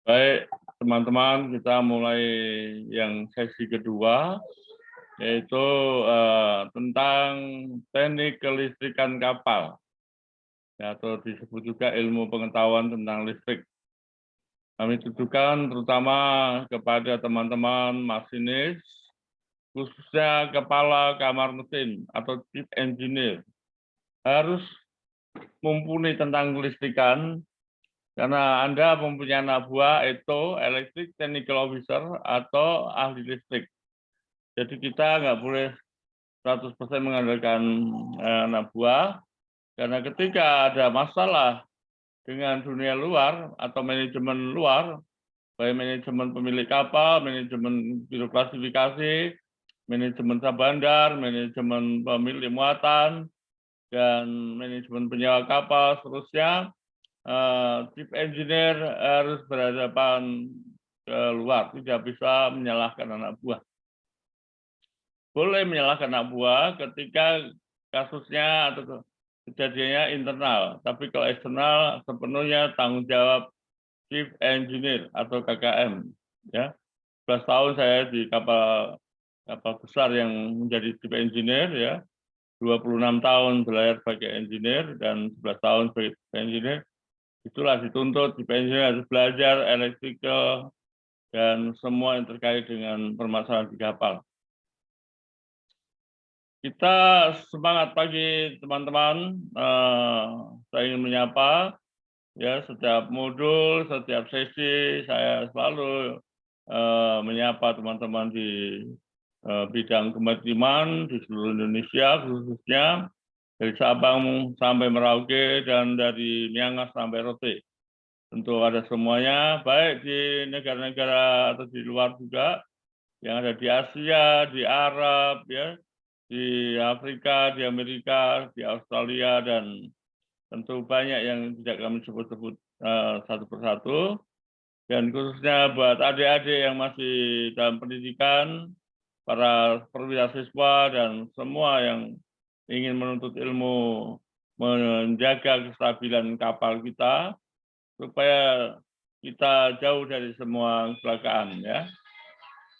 Baik, teman-teman, kita mulai yang sesi kedua, yaitu tentang teknik kelistrikan kapal, ya, atau disebut juga ilmu pengetahuan tentang listrik. Kami tujukan terutama kepada teman-teman masinis, khususnya kepala kamar mesin atau chief engineer, harus mumpuni tentang kelistrikan, karena Anda mempunyai anak buah itu Electric Technical Officer atau ahli listrik. Jadi kita nggak boleh 100% mengandalkan anak buah, karena ketika ada masalah dengan dunia luar atau manajemen luar, baik manajemen pemilik kapal, manajemen biro klasifikasi, manajemen sabandar, manajemen pemilik muatan, dan manajemen penyewa kapal, seterusnya, chief engineer harus berhadapan ke luar, tidak bisa menyalahkan anak buah. Boleh menyalahkan anak buah ketika kasusnya atau kejadiannya internal, tapi kalau eksternal sepenuhnya tanggung jawab chief engineer atau KKM. Ya, 11 tahun saya di kapal besar yang menjadi chief engineer, ya, 26 tahun belajar sebagai engineer dan 11 tahun sebagai chief engineer. Itulah dituntut chief engineer harus belajar electrical dan semua yang terkait dengan permasalahan di kapal. Kita semangat pagi, teman-teman. Saya ingin menyapa, ya, setiap modul, setiap sesi saya selalu menyapa teman-teman di bidang kemaritiman di seluruh Indonesia, khususnya dari Sabang sampai Merauke dan dari Miangas sampai Rote. Tentu ada semuanya, baik di negara-negara atau di luar juga, yang ada di Asia, di Arab, ya, di Afrika, di Amerika, di Australia, dan tentu banyak yang tidak kami sebut-sebut satu persatu. Dan khususnya buat adik-adik yang masih dalam pendidikan, para perwira siswa, dan semua yang ingin menuntut ilmu menjaga kestabilan kapal kita, supaya kita jauh dari semua kecelakaan, ya.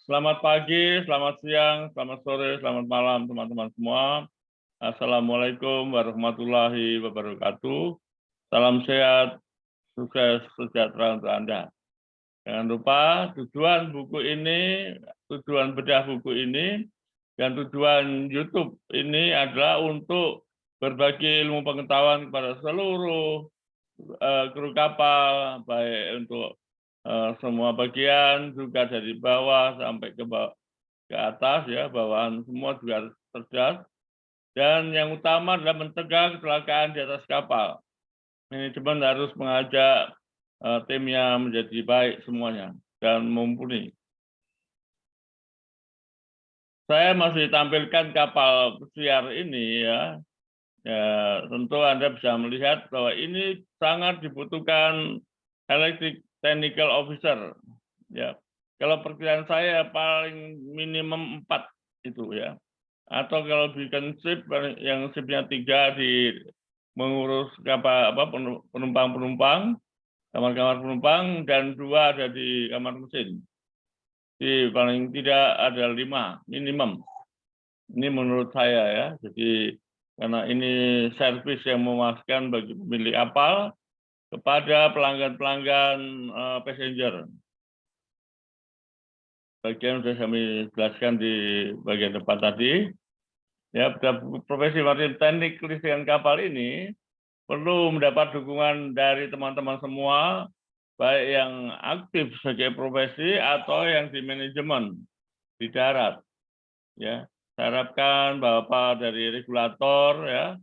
Selamat pagi, selamat siang, selamat sore, selamat malam, teman-teman semua. Assalamualaikum warahmatullahi wabarakatuh. Salam sehat, sukses, sejahtera untuk Anda. Jangan lupa tujuan bedah buku ini, dan tujuan YouTube ini adalah untuk berbagi ilmu pengetahuan kepada seluruh kru kapal, baik untuk semua bagian, juga dari bawah sampai ke atas, ya, bawahan semua juga harus cerdas. Dan yang utama adalah mencegah kecelakaan di atas kapal. Manajemen harus mengajak timnya menjadi baik semuanya dan mumpuni. Saya masih tampilkan kapal pesiar ini, ya. Ya, tentu Anda bisa melihat bahwa ini sangat dibutuhkan electric technical officer. Ya, kalau perkiraan saya paling minimum 4 itu, ya. Atau kalau bikin ship yang shipnya 3 di mengurus kapal penumpang-penumpang, kamar-kamar penumpang, dan 2 ada di kamar mesin. Jadi paling tidak ada 5 minimum. Ini menurut saya, ya. Jadi karena ini servis yang memuaskan bagi pemilik kapal kepada pelanggan-pelanggan passenger. Bagian sudah kami jelaskan di bagian depan tadi. Ya, profesi maritim teknik kelistrikan kapal ini perlu mendapat dukungan dari teman-teman semua, baik yang aktif sebagai profesi atau yang di manajemen di darat. Ya, saya harapkan Bapak dari regulator, ya,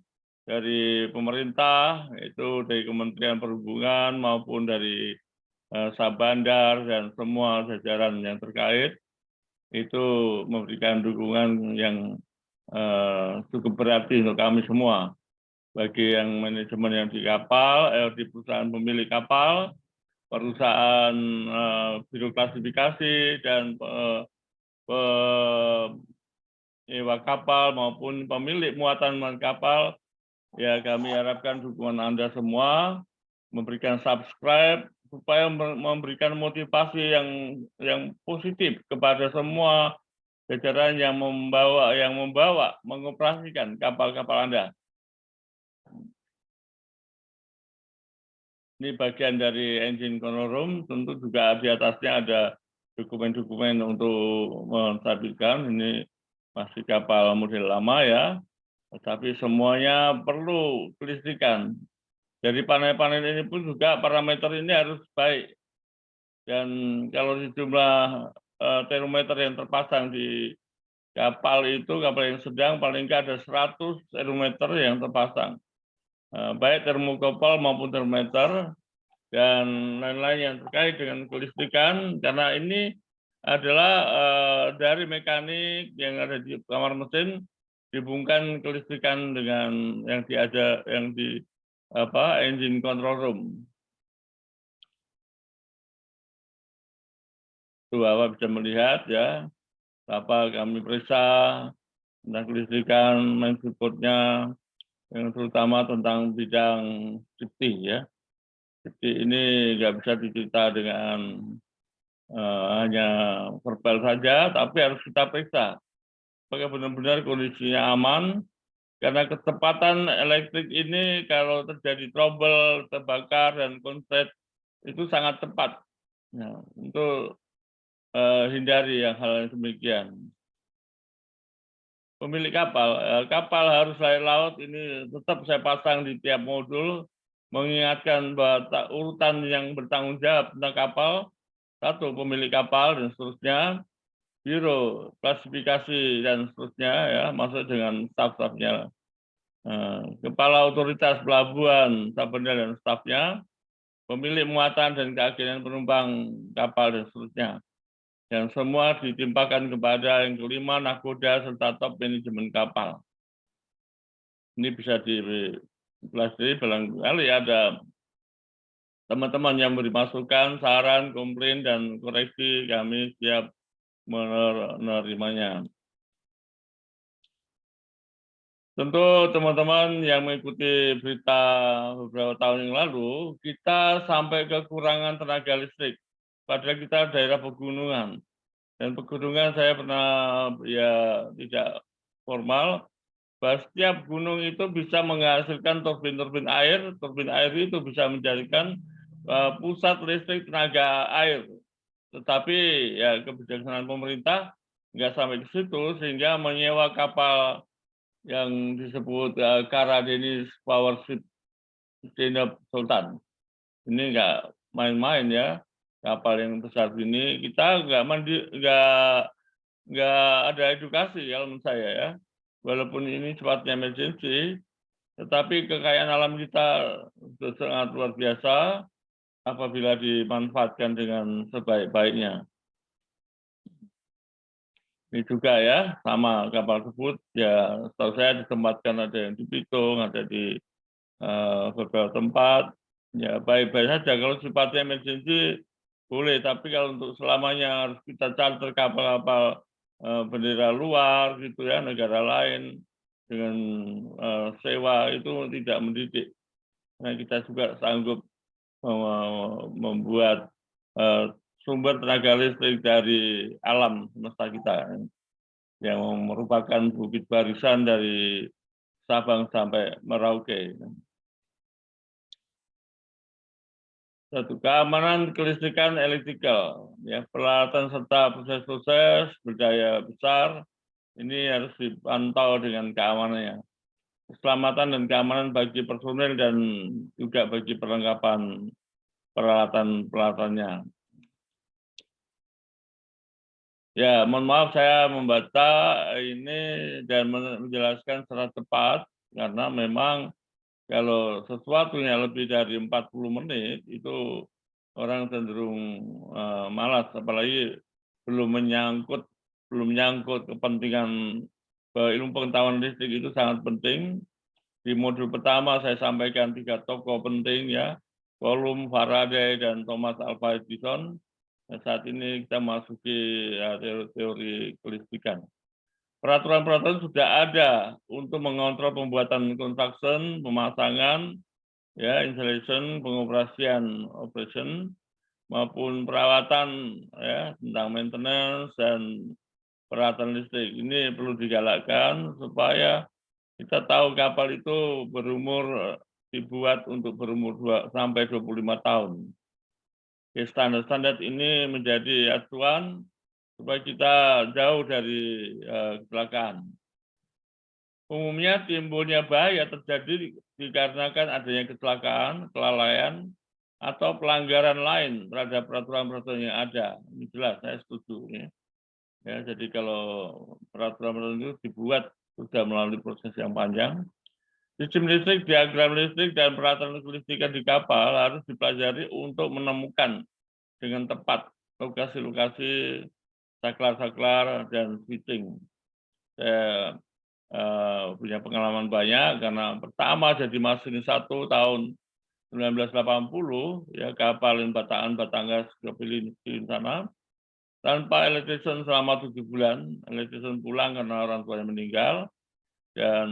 dari pemerintah, itu dari Kementerian Perhubungan maupun dari Sabandar dan semua jajaran yang terkait, itu memberikan dukungan yang cukup berarti untuk kami semua. Bagi yang manajemen yang di kapal, di perusahaan pemilik kapal, perusahaan biro klasifikasi, dan penyewa kapal maupun pemilik muatan kapal, ya, kami harapkan dukungan Anda semua, memberikan subscribe, supaya memberikan motivasi yang positif kepada semua jajaran yang mengoperasikan kapal-kapal Anda. Ini bagian dari engine control room, tentu juga di atasnya ada dokumen-dokumen untuk menstabilkan. Ini masih kapal model lama ya, tetapi semuanya perlu kelistrikan. Dari panel-panel ini pun juga parameter ini harus baik. Dan kalau jumlah termometer yang terpasang di kapal itu, kapal yang sedang paling nggak ada 100 termometer yang terpasang. Baik termokopel maupun termometer dan lain-lain yang terkait dengan kelistrikan, karena ini adalah dari mekanik yang ada di kamar mesin dihubungkan kelistrikan dengan yang di engine control room. Tuh Bapak bisa melihat ya, apa kami periksa tentang kelistrikan, main support-nya, yang terutama tentang bidang safety ya. Safety ini nggak bisa dicerita dengan hanya verbal saja, tapi harus kita periksa apakah benar-benar kondisinya aman, karena kecepatan elektrik ini kalau terjadi trouble, terbakar, dan konslet itu sangat cepat. Nah, untuk hindari hal yang demikian. Pemilik kapal harus layak laut ini tetap saya pasang di tiap modul, mengingatkan bahwa urutan yang bertanggung jawab tentang kapal, satu pemilik kapal dan seterusnya, biro klasifikasi dan seterusnya ya, masuk dengan staf-stafnya, kepala otoritas pelabuhan, sabenda dan stafnya, pemilik muatan dan keagenan penumpang kapal dan seterusnya. Yang semua ditimpakan kepada yang kelima, nakoda serta top manajemen kapal. Ini bisa dipelajari, barangkali ada teman-teman yang memberi masukan, saran, komplain, dan koreksi, kami siap menerimanya. Tentu teman-teman yang mengikuti berita beberapa tahun yang lalu, kita sampai kekurangan tenaga listrik. Padahal kita daerah pegunungan. Dan pegunungan saya pernah ya tidak formal, bahwa setiap gunung itu bisa menghasilkan turbin-turbin air itu bisa menjadikan pusat listrik tenaga air. Tetapi ya kebijaksanaan pemerintah nggak sampai ke situ, sehingga menyewa kapal yang disebut Karadenis Power Ship Sultan. Ini nggak main-main ya, kapal yang besar ini. Kita nggak ada edukasi kalau menurut saya ya. Walaupun ini sifatnya emergency, tetapi kekayaan alam kita sangat luar biasa apabila dimanfaatkan dengan sebaik-baiknya. Ini juga ya, sama kapal tersebut, ya setahu saya ditempatkan ada yang di Bitung, ada di beberapa tempat, ya baik-baik saja. Kalau sifatnya emergency boleh, tapi kalau untuk selamanya harus kita charter kapal-kapal bendera luar gitu ya, negara lain dengan sewa itu tidak mendidik. Nah, kita juga sanggup membuat sumber tenaga listrik dari alam semesta kita yang merupakan bukit barisan dari Sabang sampai Merauke. Satu, keamanan kelistrikan elektrikal, ya peralatan serta proses-proses berdaya besar ini harus dipantau dengan keamanannya. Keselamatan dan keamanan bagi personel dan juga bagi perlengkapan peralatan-peralatannya. Ya, mohon maaf saya membaca ini dan menjelaskan secara cepat, karena memang kalau sesuatunya lebih dari 40 menit, itu orang cenderung malas, apalagi belum menyangkut kepentingan ilmu pengetahuan listrik itu sangat penting. Di modul pertama saya sampaikan 3 tokoh penting ya, Coulomb, Faraday, dan Thomas Alva Edison. Nah, saat ini kita masuki teori kelistrikan. Peraturan-peraturan sudah ada untuk mengontrol pembuatan construction, pemasangan, ya, installation, pengoperasian operation, maupun perawatan ya, tentang maintenance dan peralatan listrik. Ini perlu digalakkan supaya kita tahu kapal itu berumur dibuat untuk berumur 2 sampai 25 tahun. Standar-standar ini menjadi acuan supaya kita jauh dari kecelakaan. Umumnya timbulnya bahaya terjadi dikarenakan adanya kecelakaan, kelalaian, atau pelanggaran lain terhadap peraturan-peraturan yang ada. Ini jelas, saya setuju. Ya, jadi kalau peraturan-peraturan itu dibuat sudah melalui proses yang panjang, sistem listrik, diagram listrik, dan peralatan kelistrikan di kapal harus dipelajari untuk menemukan dengan tepat lokasi-lokasi saklar-saklar dan switching. Saya punya pengalaman banyak karena pertama jadi masinis 1 tahun 1980 ya, kapal Bataan Batangas ke Filipina sana tanpa electrician selama 7 bulan. Electrician pulang karena orang tuanya meninggal, dan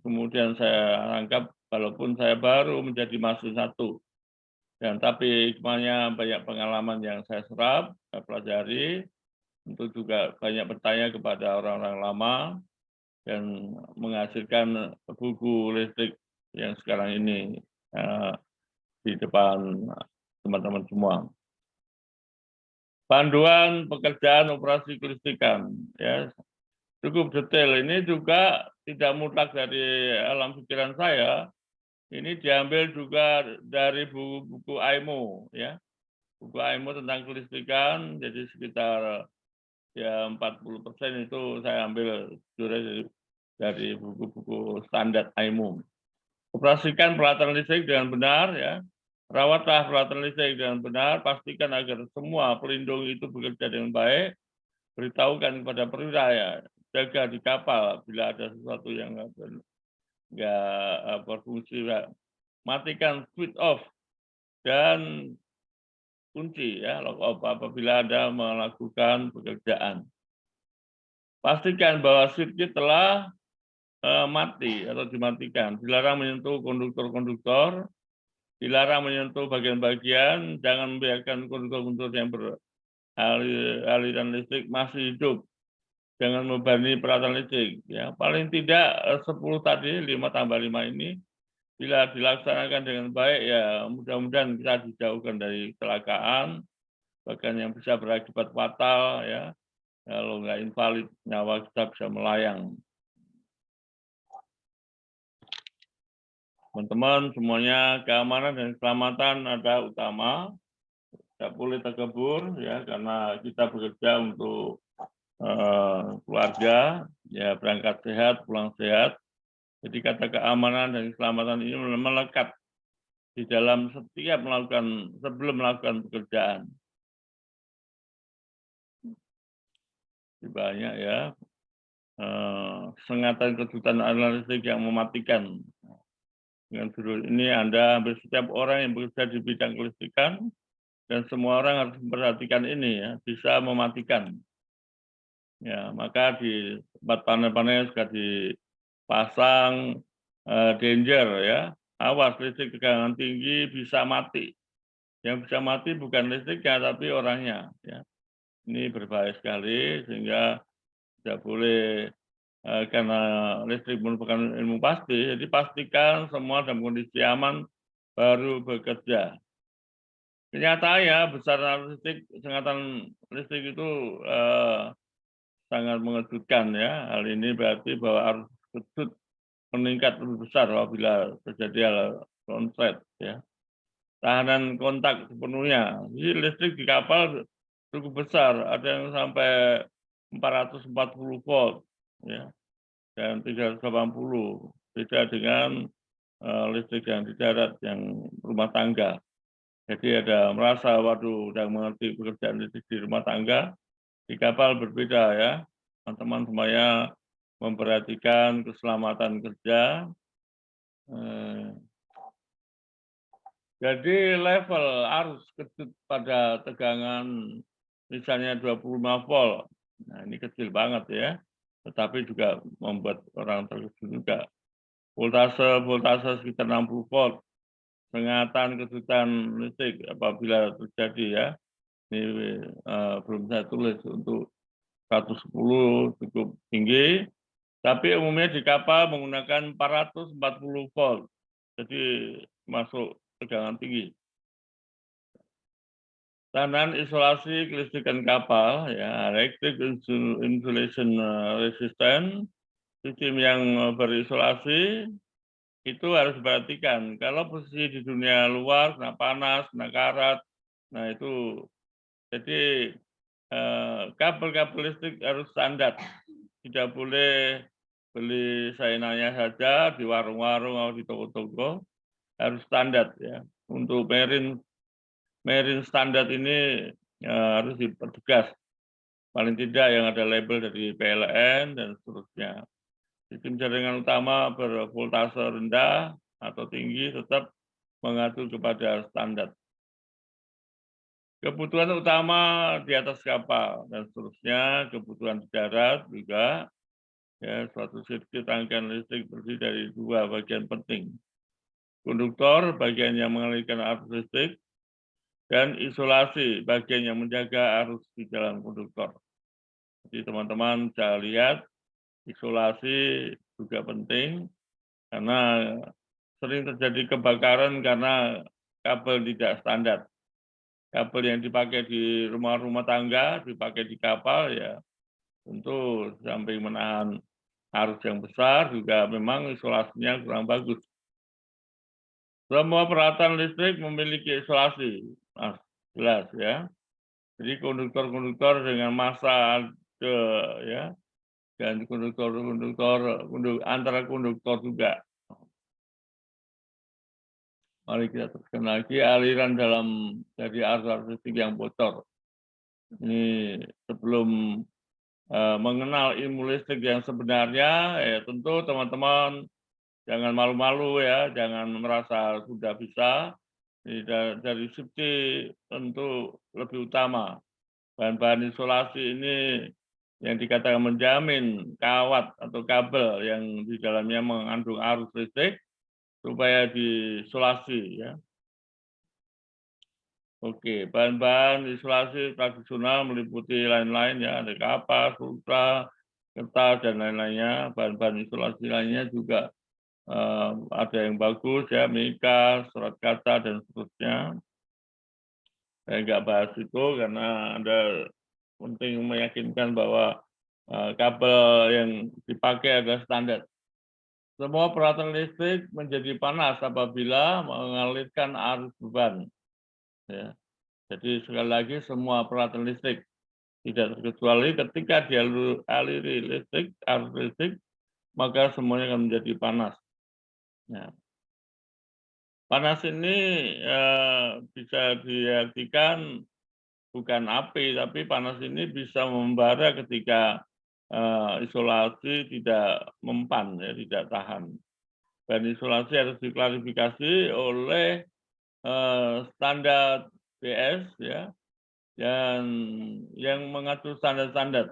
kemudian saya anggap walaupun saya baru menjadi masinis 1, dan tapi hikmahnya banyak pengalaman yang saya serap, saya pelajari, untuk juga banyak bertanya kepada orang-orang lama, dan menghasilkan buku listrik yang sekarang ini di depan teman-teman semua. Panduan pekerjaan operasi kelistrikan, ya, cukup detail. Ini juga tidak mutlak dari alam pikiran saya. Ini diambil juga dari buku-buku AIMO, ya, buku AIMO tentang kelistrikan. Jadi sekitar ya 40% itu saya ambil dari buku-buku standar AIMO. Operasikan peralatan listrik dengan benar, ya. Rawatlah peralatan listrik dengan benar, pastikan agar semua pelindung itu bekerja dengan baik. Beritahukan kepada perwira, ya, jaga di kapal bila ada sesuatu yang nggak berfungsi, ya. Matikan switch off dan kunci, ya, lock off apabila Anda melakukan pekerjaan. Pastikan bahwa sirkuit telah mati atau dimatikan. Dilarang menyentuh konduktor-konduktor, dilarang menyentuh bagian-bagian, jangan membiarkan konduktor-konduktor yang beraliran listrik masih hidup. Jangan membebani peralatan listrik. Ya, paling tidak 10 tadi, 5 tambah 5 ini, bila dilaksanakan dengan baik, ya mudah-mudahan kita dijauhkan dari kecelakaan, bahkan yang bisa berakibat fatal, ya. Kalau nggak invalid, nyawa kita bisa melayang. Teman-teman semuanya, keamanan dan keselamatan adalah utama. Tidak boleh terkebur, ya, karena kita bekerja untuk keluarga, ya, berangkat sehat, pulang sehat. Jadi kata keamanan dan keselamatan ini melekat di dalam setiap sebelum melakukan pekerjaan. Banyak, ya, sengatan kejutan analitik yang mematikan. Dengan judul ini hampir setiap orang yang bekerja di bidang kelistrikan, dan semua orang harus memperhatikan ini, ya, bisa mematikan. Ya, maka di tempat panel-panel sudah dipasang danger, ya. Awas, listrik tegangan tinggi bisa mati. Yang bisa mati bukan listriknya tapi orangnya, ya. Ini berbahaya sekali, sehingga tidak boleh karena listrik merupakan ilmu pasti, jadi pastikan semua dalam kondisi aman baru bekerja. Kenyataannya besaran sengatan listrik itu sangat mengejutkan, ya. Hal ini berarti bahwa arus tersebut meningkat lebih besar apabila terjadi hal konslet, ya. Tahanan kontak sepenuhnya. Jadi listrik di kapal cukup besar, ada yang sampai 440 volt, ya, dan 380. Beda dengan listrik yang di darat, yang rumah tangga. Jadi ada merasa, waduh, udah mengerti pekerjaan listrik di rumah tangga, di kapal berbeda, ya. Teman-teman semuanya memperhatikan keselamatan kerja. Jadi level arus kejut pada tegangan misalnya 25 volt. Nah, ini kecil banget, ya. Tetapi juga membuat orang terkejut juga. Voltase sekitar 60 volt. sengatan kesulitan listrik apabila terjadi ya. Ini belum saya tulis untuk 110 cukup tinggi, tapi umumnya di kapal menggunakan 440 volt, jadi masuk tegangan tinggi. Standar isolasi kelistrikan kapal, ya, electric insulation resistant, sistem yang berisolasi itu harus diperhatikan. Kalau posisi di dunia luar, kena panas, kena karat, nah itu jadi kabel-kabel listrik harus standar, tidak boleh beli sainanya saja di warung-warung atau di toko-toko, harus standar ya. Untuk marine standar ini harus dipertegas, paling tidak yang ada label dari PLN dan seterusnya. Sistem jaringan utama bervoltase rendah atau tinggi tetap mengacu kepada standar. Kebutuhan utama di atas kapal dan seterusnya, kebutuhan di darat juga, ya, suatu sirkuit rangkaian listrik terdiri dari dua bagian penting. Konduktor, bagian yang mengalirkan arus listrik, dan isolasi, bagian yang menjaga arus di dalam konduktor. Jadi teman-teman bisa lihat, isolasi juga penting, karena sering terjadi kebakaran karena kabel tidak standar. Kabel yang dipakai di rumah-rumah tangga, dipakai di kapal, ya tentu samping menahan arus yang besar, juga memang isolasinya kurang bagus. Semua peralatan listrik memiliki isolasi, nah, jelas ya. Jadi konduktor-konduktor dengan massa ya, dan konduktor antara konduktor juga. Mari kita teruskan lagi aliran dari arus listrik yang bocor. Ini sebelum mengenal ilmu listrik yang sebenarnya, ya tentu teman-teman jangan malu-malu ya, jangan merasa sudah bisa. Dari safety tentu lebih utama. Bahan-bahan isolasi ini yang dikatakan menjamin kawat atau kabel yang di dalamnya mengandung arus listrik supaya diisolasi ya. Oke, bahan-bahan isolasi tradisional meliputi lain-lain ya, ada kapas, sutra, kertas dan lain-lainnya. Bahan-bahan isolasi lainnya juga ada yang bagus ya, mika, serat kaca dan seterusnya. Saya nggak bahas itu karena Anda penting meyakinkan bahwa kabel yang dipakai adalah standar. Semua peralatan listrik menjadi panas apabila mengalirkan arus beban. Ya. Jadi sekali lagi semua peralatan listrik tidak terkecuali ketika dialiri listrik, arus listrik, maka semuanya akan menjadi panas. Ya. Panas ini bisa diartikan bukan api, tapi panas ini bisa membara ketika isolasi tidak mempan, ya, tidak tahan. Dan isolasi harus diklarifikasi oleh standar BS, ya, dan yang mengatur standar-standar.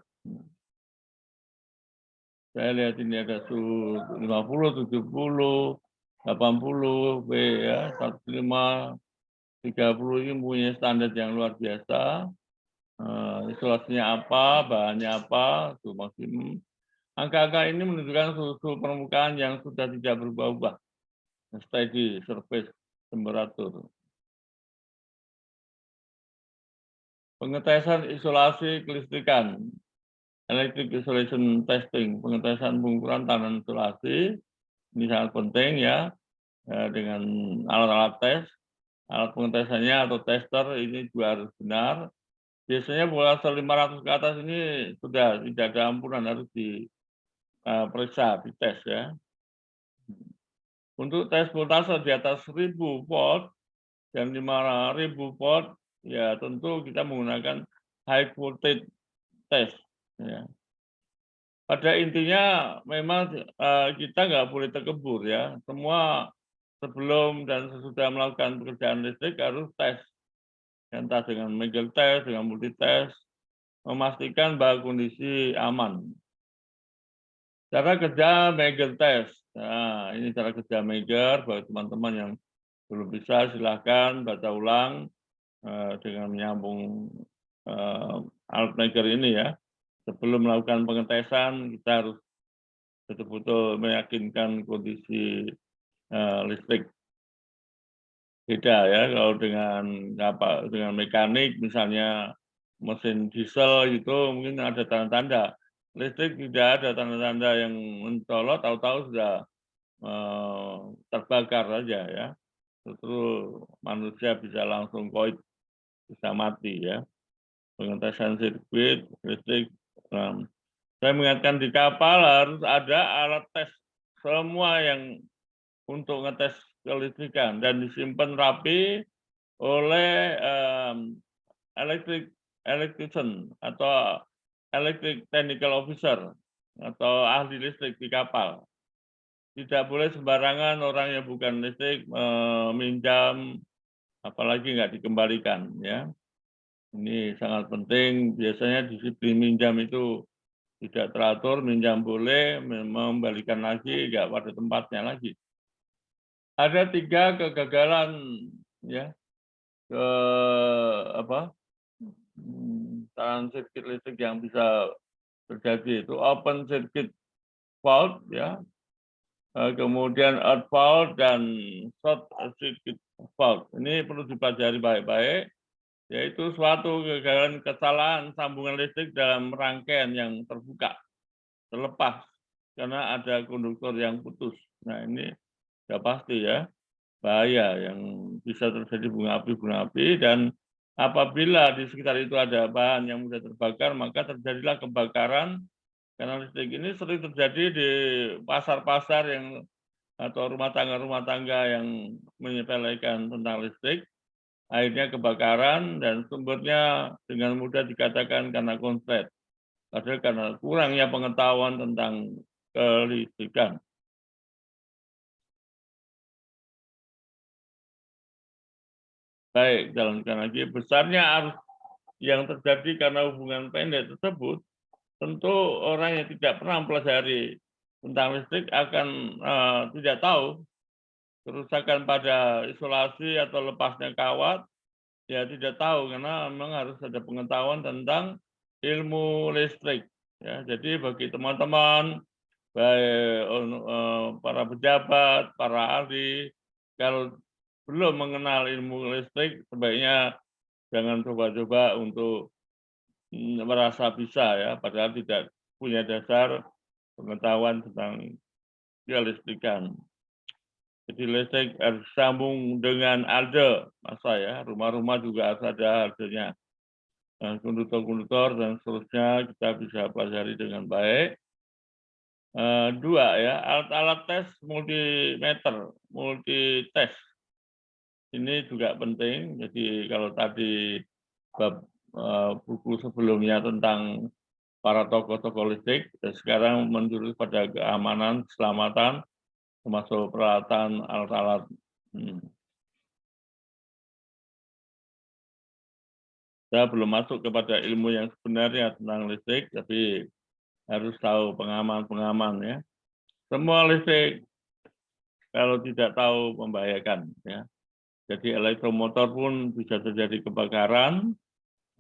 Saya lihat ini ada suhu 50, 70, 80, B ya, 105, 30 ini punya standar yang luar biasa. Isolasinya apa, bahannya apa, suhu maksimum. Angka-angka ini menunjukkan suhu permukaan yang sudah tidak berubah-ubah, steady surface temperature. Pengetesan isolasi kelistrikan, electric isolation testing, pengetesan pengukuran tahanan isolasi, ini sangat penting ya, dengan alat-alat tes. Alat pengetesannya atau tester ini juga harus benar. Biasanya voltase 500 ke atas ini sudah tidak ada ampunan, harus diperiksa, dites ya. Untuk tes voltase di atas 1000 volt dan 5000 volt, ya tentu kita menggunakan high voltage test. Ya. Pada intinya memang kita nggak boleh terkebur ya. Semua sebelum dan sesudah melakukan pekerjaan listrik harus tes. Entah dengan Megel test, dengan multi test, memastikan bahwa kondisi aman. Cara kerja Megel test. Nah, ini cara kerja Megel bagi teman-teman yang Belum bisa silahkan baca ulang dengan menyambung altmeter ini ya. Sebelum melakukan pengetesan kita harus betul-betul meyakinkan kondisi listrik. Beda ya kalau dengan mekanik misalnya mesin diesel itu mungkin ada tanda-tanda. Listrik tidak ada tanda-tanda yang mencolok, tahu-tahu sudah terbakar saja ya. Justru manusia bisa langsung koit, bisa mati ya. Pengetesan sirkuit listrik. Saya mengingatkan di kapal harus ada alat tes semua yang untuk ngetes kelistrikan dan disimpan rapi oleh electrician atau electric technical officer atau ahli listrik di kapal. Tidak boleh sembarangan orang yang bukan listrik meminjam, apalagi nggak dikembalikan ya. Ini sangat penting. Biasanya disiplin minjam itu tidak teratur, minjam boleh, mengembalikan lagi nggak pada tempatnya lagi. Ada 3 kegagalan ya ke sirkuit listrik yang bisa terjadi itu open circuit fault ya, kemudian earth fault dan short circuit fault. Ini perlu dipelajari baik-baik, yaitu suatu kegagalan kesalahan sambungan listrik dalam rangkaian yang terbuka, terlepas karena ada konduktor yang putus. Nah ini sudah pasti ya, bahaya yang bisa terjadi bunga api dan apabila di sekitar itu ada bahan yang mudah terbakar, maka terjadilah kebakaran karena listrik ini sering terjadi di pasar-pasar yang atau rumah tangga yang menyepelekan tentang listrik, akhirnya kebakaran dan sumbernya dengan mudah dikatakan karena konslet, padahal karena kurangnya pengetahuan tentang kelistrikan. Baik, jalankan lagi. Besarnya arus yang terjadi karena hubungan pendek tersebut, tentu orang yang tidak pernah mempelajari tentang listrik akan tidak tahu kerusakan pada isolasi atau lepasnya kawat, ya tidak tahu karena memang harus ada pengetahuan tentang ilmu listrik. Ya, jadi bagi teman-teman, baik para pejabat, para ahli, kalau belum mengenal ilmu listrik, sebaiknya jangan coba-coba untuk merasa bisa ya, padahal tidak punya dasar pengetahuan tentang kelistrikan. Jadi listrik harus sambung dengan ALDE, masa ya, rumah-rumah juga harus ada ALDE-nya. Konduktor-konduktor dan seterusnya kita bisa pelajari dengan baik. 2 ya, alat-alat tes multimeter, multites. Ini juga penting. Jadi kalau tadi bab buku sebelumnya tentang para tokoh-tokoh listrik, sekarang menjurus pada keamanan, keselamatan, termasuk peralatan alat-alat. Saya belum masuk kepada ilmu yang sebenarnya tentang listrik, tapi harus tahu pengaman-pengaman ya. Semua listrik kalau tidak tahu membahayakan ya. Jadi elektromotor pun bisa terjadi kebakaran,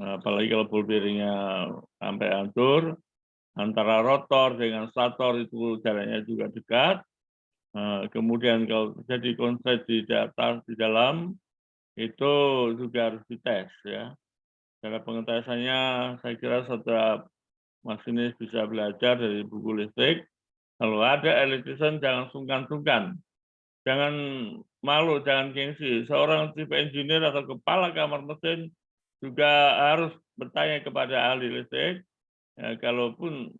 apalagi kalau ball bearingnya sampai hancur. Antara rotor dengan stator itu jaraknya juga dekat. Kemudian kalau terjadi konslet di atas, di dalam, itu juga harus dites ya. Cara pengetesannya saya kira setiap masinis bisa belajar dari buku listrik. Kalau ada electrician jangan sungkan-sungkan. Jangan malu, jangan gengsi. Seorang chief engineer atau kepala kamar mesin juga harus bertanya kepada ahli listrik. Ya, walaupun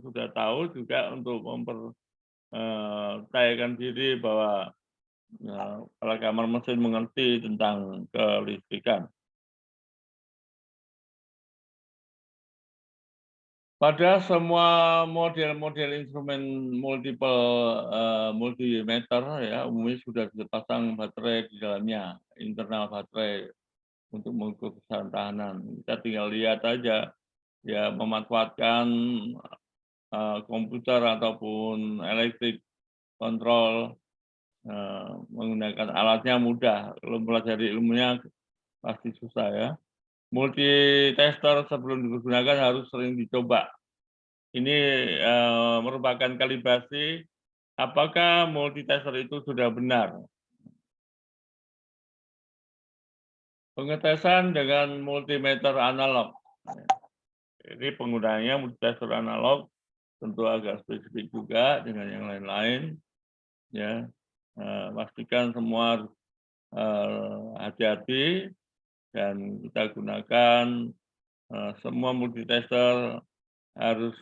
sudah tahu juga untuk mempercayakan diri bahwa kepala kamar mesin mengerti tentang kelistrikan. Pada semua model-model instrumen multimeter ya umumnya sudah dipasang baterai di dalamnya, internal baterai untuk mengukur besaran tahanan. Kita tinggal lihat aja ya memanfaatkan komputer ataupun elektrik kontrol menggunakan alatnya mudah. Kalau pelajari ilmunya pasti susah ya. Multitester sebelum digunakan harus sering dicoba. Ini merupakan kalibrasi apakah multitester itu sudah benar. Pengetesan dengan multimeter analog. Ini penggunaannya multitester analog tentu agak spesifik juga dengan yang lain-lain. Ya, pastikan semua hati-hati dan kita gunakan semua multitester harus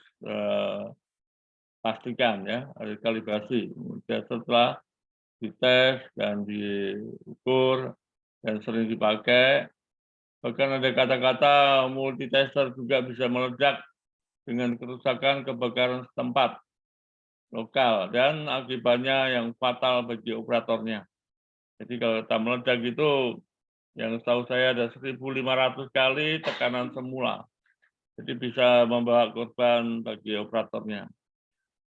pastikan ya harus kalibrasi. Kemudian setelah dites dan diukur dan sering dipakai, bahkan ada kata-kata multitester juga bisa meledak dengan kerusakan kebakaran setempat lokal dan akibatnya yang fatal bagi operatornya. Jadi kalau kita meledak itu yang setahu saya ada 1.500 kali tekanan semula. Jadi bisa membawa korban bagi operatornya.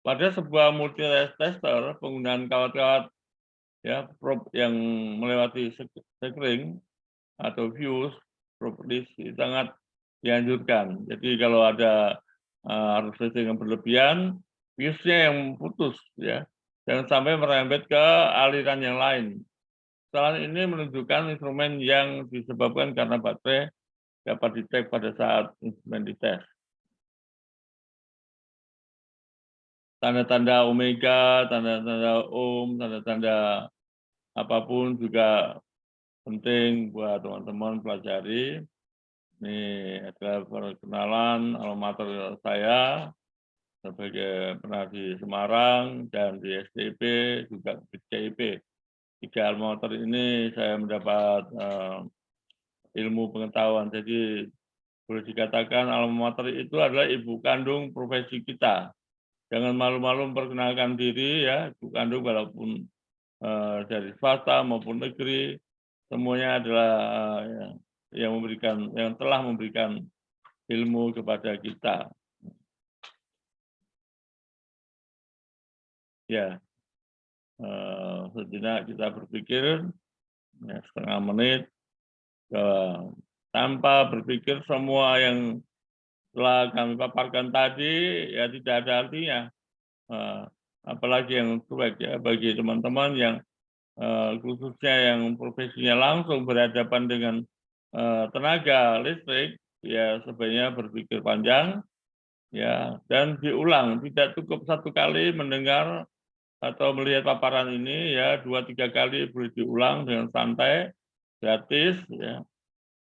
Pada sebuah multitester, penggunaan kawat-kawat ya probe yang melewati sekring atau fuse properties sangat dianjurkan. Jadi kalau ada arus listrik yang berlebihan, fuse-nya yang putus ya, jangan sampai merembet ke aliran yang lain. Kesalahan ini menunjukkan instrumen yang disebabkan karena baterai dapat dicek pada saat instrumen dites. Tanda-tanda omega, tanda-tanda ohm, tanda-tanda apapun juga penting buat teman-teman pelajari. Ini adalah perkenalan alma mater saya sebagai pernah di Semarang dan di STIP juga di CIP. 3 alma mater ini saya mendapat ilmu pengetahuan. Jadi boleh dikatakan alma mater itu adalah ibu kandung profesi kita. Jangan malu-malu memperkenalkan diri ya, ibu kandung walaupun dari swasta maupun negeri, semuanya adalah yang telah memberikan ilmu kepada kita. Ya, sejenak kita berpikir ya, setengah menit tanpa berpikir semua yang telah kami paparkan tadi ya tidak ada artinya. Apalagi yang cuek ya bagi teman-teman yang khususnya yang profesinya langsung berhadapan dengan tenaga listrik, ya sebaiknya berpikir panjang ya dan diulang. Tidak cukup satu kali mendengar atau melihat paparan ini ya 2-3 kali boleh diulang dengan santai, gratis ya.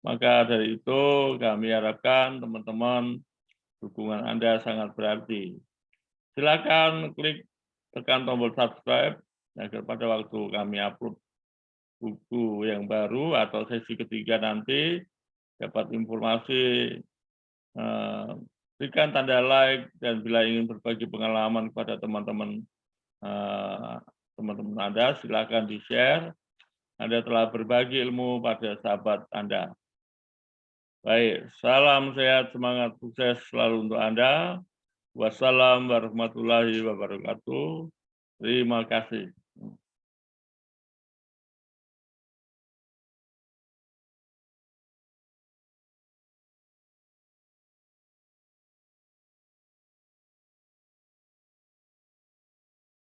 Maka dari itu kami harapkan teman-teman dukungan Anda sangat berarti. Silakan klik tekan tombol subscribe agar pada waktu kami upload buku yang baru atau sesi ketiga nanti dapat informasi, berikan tanda like dan bila ingin berbagi pengalaman kepada teman-teman Anda, silakan di-share. Anda telah berbagi ilmu pada sahabat Anda. Baik, salam sehat, semangat, sukses selalu untuk Anda. Wassalamualaikum warahmatullahi wabarakatuh. Terima kasih.